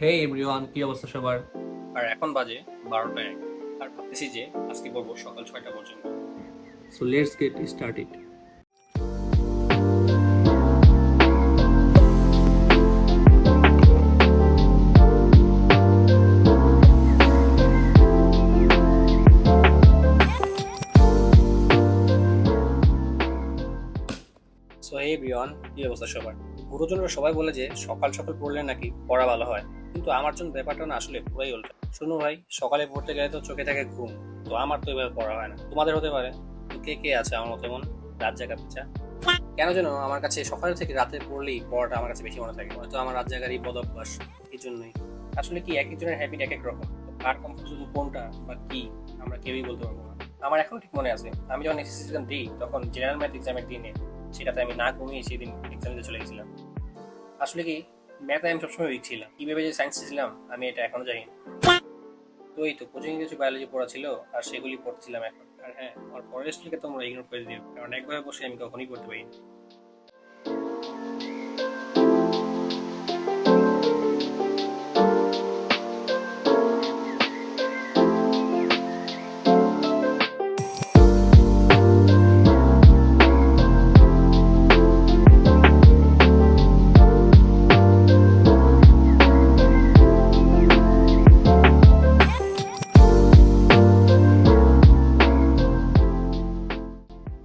হে everyone, কি অবস্থা সবার? আর এখন বাজে 12টা 1। আর ভাবতেছি যে আজকে পড়বো সকাল 6টা পর্যন্ত। So let's get started. So hey everyone, কি অবস্থা সবার? গুরুজনরা সবাই বলে যে সকাল সকাল পড়লে নাকি পড়া ভালো হয়, কিন্তু আমার জন্য ব্যাপারটা না আসলে পুরাই উল্টো। শুনো ভাই, সকালে পড়তে গেলে তো চোখে থাকে ঘুম, তো আমার তো এভাবে পড়া হয় না। তোমাদের হতে পারে, তো কে কে আছে আমার মতো এমন রাত জাগা পিছা? কেন যেন আমার কাছে সকাল থেকে রাতে পড়লেই পড়াটা আমার কাছে বেশি মনে থাকে। হয়তো আমার রাত জাগারই বদ অভ্যাস, এই জন্যই। আসলে কি এক একজনের হ্যাবিট এক এক রকম, তো কার কমফোর্ট কোনটা বা কি আমরা কেউই বলতে পারবো না। আমার এখনো ঠিক মনে আছে, আমি যখন এসএসসি এক্সাম দিই তখন জেনারেল ম্যাথ এক্সামের দিনে সেটাতে আমি না ঘুমিয়ে সেদিন এক্সাম দিতে চলে গেছিলাম। আসলে কি, ম্যাথে আমি সবসময় উইক ছিলাম, কিভাবে যে সায়েন্স ছিলাম আমি এটা এখনো জানি না। তো এই তো কোচিং কিছু বায়োলজি পড়া ছিল, আর সেগুলি পড়ছিলাম এখন। আর হ্যাঁ, আমার পরের স্টুডেন্টকে তোমরা ইগনোর করে দিও, কারণ একভাবে বসে আমি কখনোই পড়তে পারি না।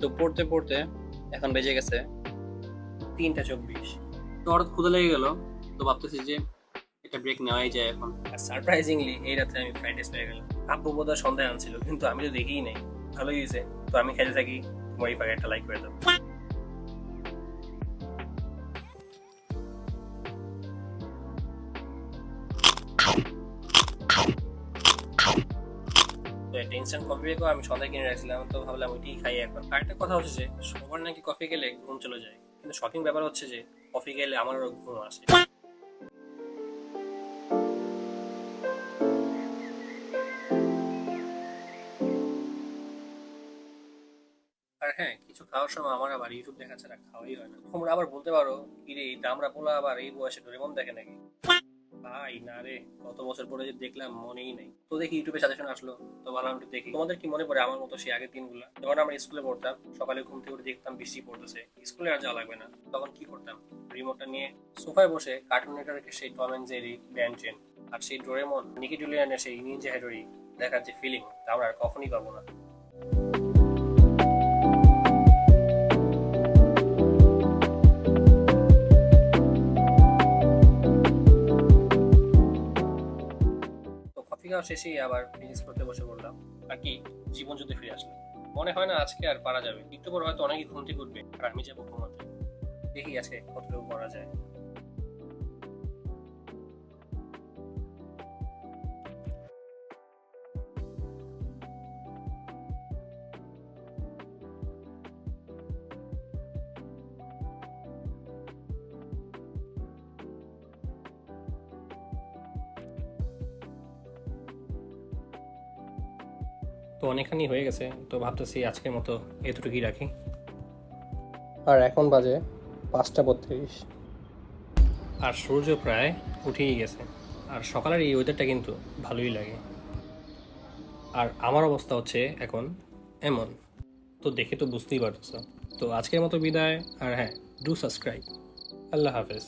তো পড়তে পড়তে এখন বেজে গেছে 3টা 24। তো হঠাৎ ক্ষুধা লেগে গেল, তো ভাবতেছি যে এটা ব্রেক নেওয়াই যায় এখন। আর সারপ্রাইজিংলি এই রাতে আমি ফ্রাইড রাইস পেয়ে গেলাম। আব্বু বোধহয় সন্ধ্যায় আনছিল, কিন্তু আমি তো দেখিই নাই। ভালোই হয়েছে, তো আমি খেতে থাকি। মরিফাকে একটা লাইক করে দাও। তো একটা ইনস্ট্যান্ট কফি বেকও আমি সন্ধ্যায় কিনে রাখছিলাম, তো ভাবলাম ওইটাই খাই এখন। আর একটা কথা হচ্ছে যে সবার নাকি কফি খেলে ঘুম চলে যায়, কিন্তু শকিং ব্যাপার হচ্ছে যে কফি খেলে আমারও ঘুম আসে। আর হ্যাঁ, কিছু খাওয়ার সময় আমার আবার ইউটিউব দেখা ছাড়া খাওয়াই হয় না। তোমরা আবার বলতে পারো, কি রে এই দামরা পোলা আবার এই বয়সে ডোরেমন দেখে নাকি? ভাই না রে, কত বছর পরে যে দেখলাম মনেই নাই। তো দেখি ইউটিউবে সাজেশন আসলো, তো ভাবলাম একটু দেখি। তোমাদের কি মনে পড়ে আমার মতো সেই আগের দিনগুলো, যখন আমরা স্কুলে পড়তাম, সকালে ঘুম থেকে উঠে দেখতাম বৃষ্টি পড়তেছে, স্কুলে আর যাওয়া লাগবে না। তখন কি করতাম, রিমোটটা নিয়ে সোফায় বসে কার্টুন নেটওয়ার্কে সেই Tom and Jerry, Ben ten, আর সেই ডোরেমন, নিকি জুলিয়ানের সেই নিনজা হ্যাডরি দেখার যে ফিলিং, তা আমরা আর কখনই পাবো না। তো কফি খাওয়া শেষেই আবার ফিজিক্স করতে বসে পড়লাম। আর কি, জীবন যুদ্ধে ফিরে আসলো। মনে হয় না আজকে আর পারা যাবে, একটু পর হয়তো অনেকেই ঘুম থেকে উঠবে আর আমি যাবো ঘুমাতে। দেখি আজকে কতটুকু করা যায়। তো অনেকখানি হয়ে গেছে, তো ভাবতেছি আজকের মতো এতটুকুই রাখি। আর এখন বাজে 5টা 32, আর সূর্য প্রায় উঠেই গেছে। আর সকালের এই ওয়েদারটা কিন্তু ভালোই লাগে। আর আমার অবস্থা হচ্ছে এখন এমন, তো দেখে তো বুঝতেই পারতেছো। তো আজকের মতো বিদায়, আর হ্যাঁ, ডু সাবস্ক্রাইব। আল্লাহ হাফেজ।